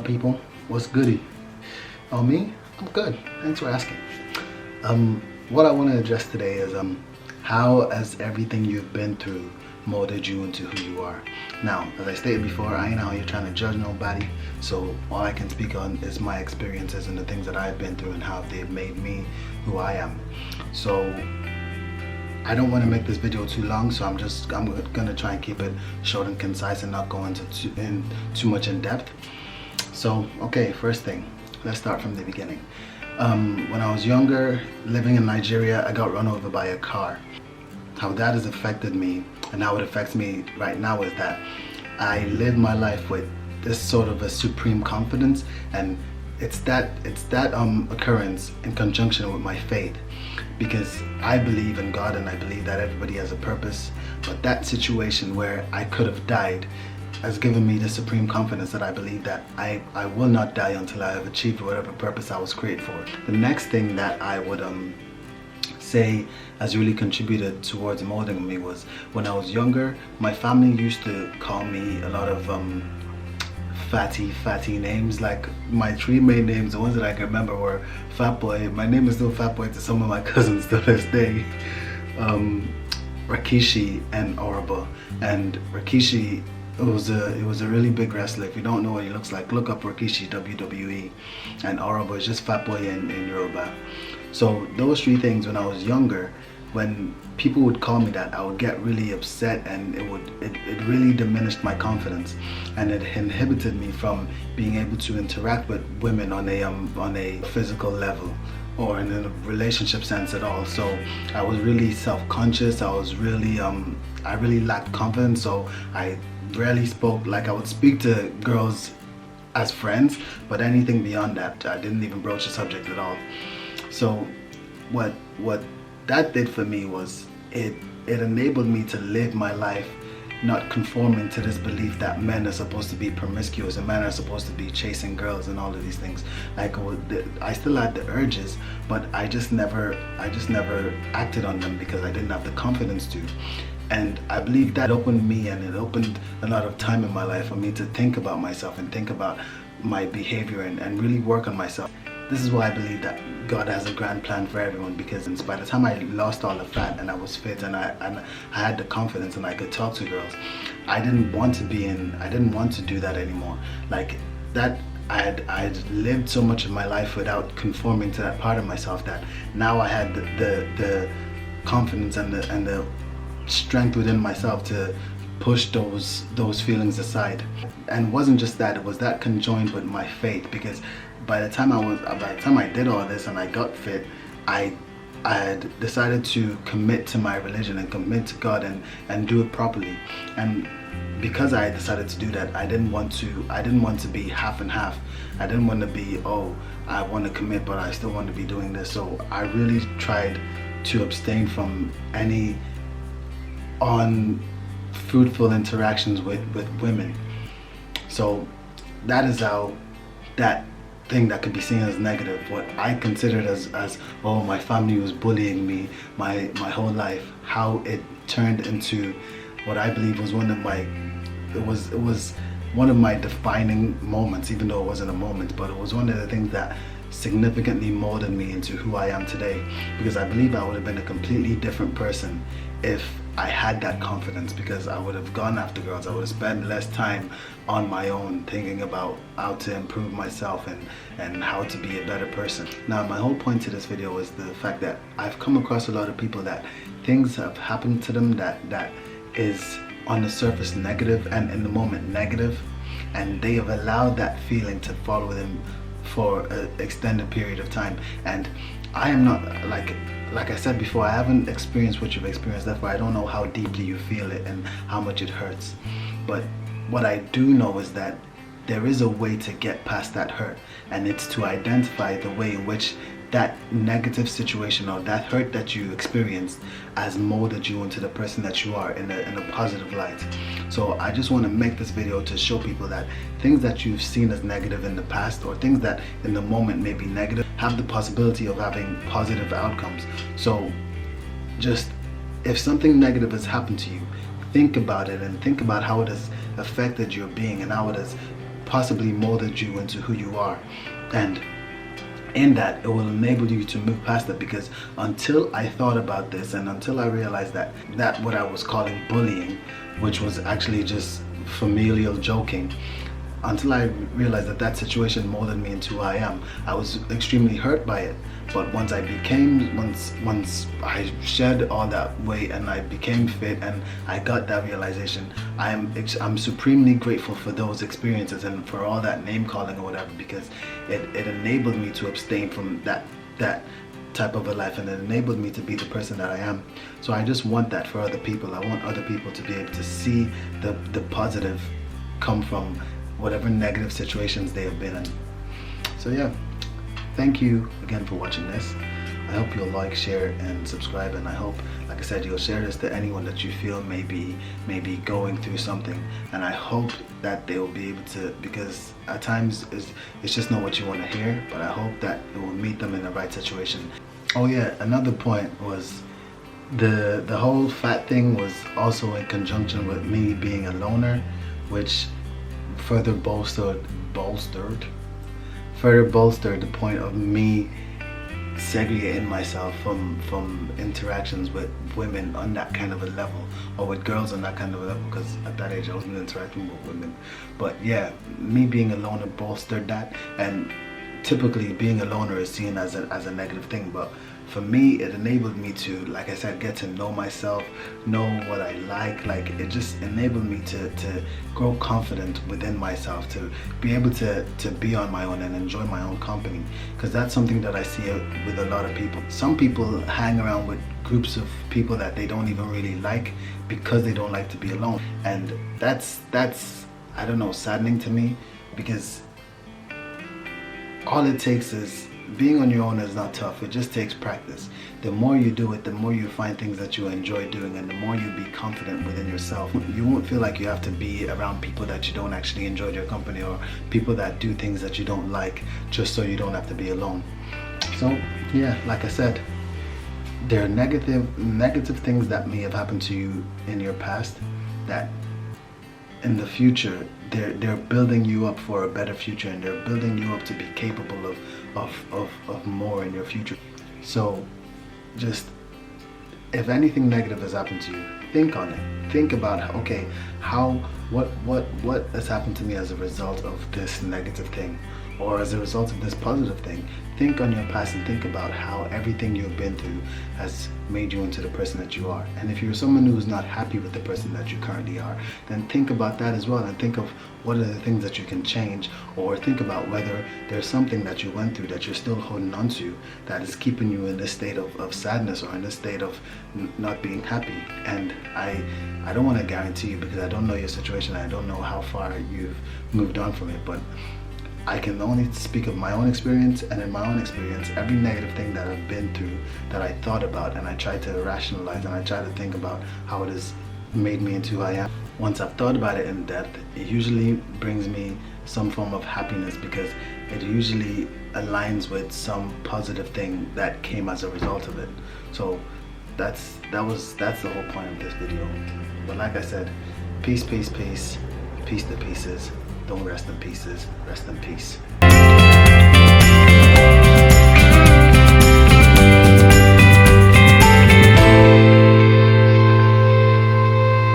people, what's goody? Oh, me? I'm good, thanks for asking. What I want to address today is how has everything you've been through molded you into who you are. Now, as I stated before, I ain't out here trying to judge nobody, so all I can speak on is my experiences and the things that I've been through and how they've made me who I am. So I don't want to make this video too long, so I'm gonna try and keep it short and concise and not go into too much in depth. So okay, first thing, let's start from the beginning. When I was younger, living in Nigeria, I got run over by a car. How that has affected me and how it affects me right now is that I live my life with this sort of a supreme confidence, and it's that occurrence in conjunction with my faith, because I believe in God and I believe that everybody has a purpose. But that situation where I could have died has given me the supreme confidence that I believe that I will not die until I have achieved whatever purpose I was created for. The next thing that I would say has really contributed towards molding me was when I was younger, my family used to call me a lot of fatty names. Like my three main names, the ones that I can remember, were Fat Boy. My name is still Fat Boy to some of my cousins to this day. Rikishi and Oroba. And Rikishi, it was a really big wrestler. If you don't know what he looks like, look up Rikishi, WWE. And Oroba is just Fat Boy in Yoruba. So those three things, when I was younger, when people would call me that, I would get really upset, and it really diminished my confidence, and it inhibited me from being able to interact with women on a physical level or in a relationship sense at all. So I was really self-conscious. I really lacked confidence, so I rarely spoke. Like, I would speak to girls as friends, but anything beyond that, I didn't even broach the subject at all. So what that did for me was it enabled me to live my life not conforming to this belief that men are supposed to be promiscuous and men are supposed to be chasing girls and all of these things. Like, I still had the urges, but I just never acted on them because I didn't have the confidence to. And I believe that opened me, and it opened a lot of time in my life for me to think about myself and think about my behavior and really work on myself. This is why I believe that God has a grand plan for everyone, because by the time I lost all the fat and I was fit and I had the confidence and I could talk to girls, I didn't want to do that anymore. Like that, I had lived so much of my life without conforming to that part of myself that now I had the confidence and the strength within myself to push those feelings aside. And it wasn't just that, it was that conjoined with my faith, because by the time I did all this and I got fit, I had decided to commit to my religion and commit to God and do it properly. And because I decided to do that, I didn't want to be half and half. I didn't want to be, oh, I want to commit but I still want to be doing this. So I really tried to abstain from any unfruitful interactions with women. So that is how that thing that could be seen as negative, what I considered as oh, my family was bullying me my whole life, how it turned into what I believe was one of my defining moments, even though it wasn't a moment, but it was one of the things that significantly molded me into who I am today, because I believe I would have been a completely different person if I had that confidence, because I would have gone after girls. I would have spent less time on my own thinking about how to improve myself and how to be a better person. Now, my whole point to this video is the fact that I've come across a lot of people that things have happened to them that is on the surface negative and in the moment negative, and they have allowed that feeling to follow them for an extended period of time. And I am not, like I said before, I haven't experienced what you've experienced, therefore I don't know how deeply you feel it and how much it hurts. But what I do know is that there is a way to get past that hurt, and it's to identify the way in which that negative situation or that hurt that you experienced has molded you into the person that you are in a positive light. So I just want to make this video to show people that things that you've seen as negative in the past, or things that in the moment may be negative, have the possibility of having positive outcomes. So just, if something negative has happened to you, think about it and think about how it has affected your being and how it has possibly molded you into who you are. And in that, it will enable you to move past it, because until I thought about this and until I realized that what I was calling bullying, which was actually just familial joking, until I realized that situation molded me into who I am, I was extremely hurt by it. But once I shed all that weight and I became fit and I got that realization, I'm supremely grateful for those experiences and for all that name calling or whatever, because it enabled me to abstain from that type of a life, and it enabled me to be the person that I am. So I just want that for other people. I want other people to be able to see the positive come from whatever negative situations they have been in. So yeah, thank you again for watching this. I hope you'll like, share, and subscribe, and I hope, like I said, you'll share this to anyone that you feel may be going through something, and I hope that they will be able to, because at times it's just not what you want to hear, but I hope that it will meet them in the right situation. Oh yeah, another point was the whole fat thing was also in conjunction with me being a loner, which further bolstered the point of me segregating myself from interactions with women on that kind of a level, or with girls on that kind of a level, because at that age I wasn't interacting with women. But yeah, me being a loner bolstered that, and typically being a loner is seen as a negative thing, but for me it enabled me to, like I said, get to know myself, know what I like it just enabled me to grow confident within myself, to be able to be on my own and enjoy my own company, because that's something that I see with a lot of people. Some people hang around with groups of people that they don't even really like because they don't like to be alone, and that's I don't know, saddening to me, because all it takes is being on your own is not tough. It just takes practice. The more you do it, the more you find things that you enjoy doing, and the more you be confident within yourself. You won't feel like you have to be around people that you don't actually enjoy their company, or people that do things that you don't like, just so you don't have to be alone. So yeah, like I said, there are negative things that may have happened to you in your past, that in the future they're building you up for a better future, and they're building you up to be capable of more in your future. So just, if anything negative has happened to you, think on it. Think about, okay, what has happened to me as a result of this negative thing, or as a result of this positive thing. Think on your past and think about how everything you've been through has made you into the person that you are. And if you're someone who's not happy with the person that you currently are, then think about that as well, and think of what are the things that you can change, or think about whether there's something that you went through that you're still holding on to that is keeping you in this state of sadness, or in this state of not being happy. And I don't want to guarantee you, because I don't know your situation, I don't know how far you've moved on from it, but I can only speak of my own experience, and in my own experience, every negative thing that I've been through, that I thought about and I tried to rationalize and I tried to think about how it has made me into who I am. Once I've thought about it in depth, it usually brings me some form of happiness, because it usually aligns with some positive thing that came as a result of it. So that's the whole point of this video. But like I said, peace to pieces. Don't rest in pieces, rest in peace.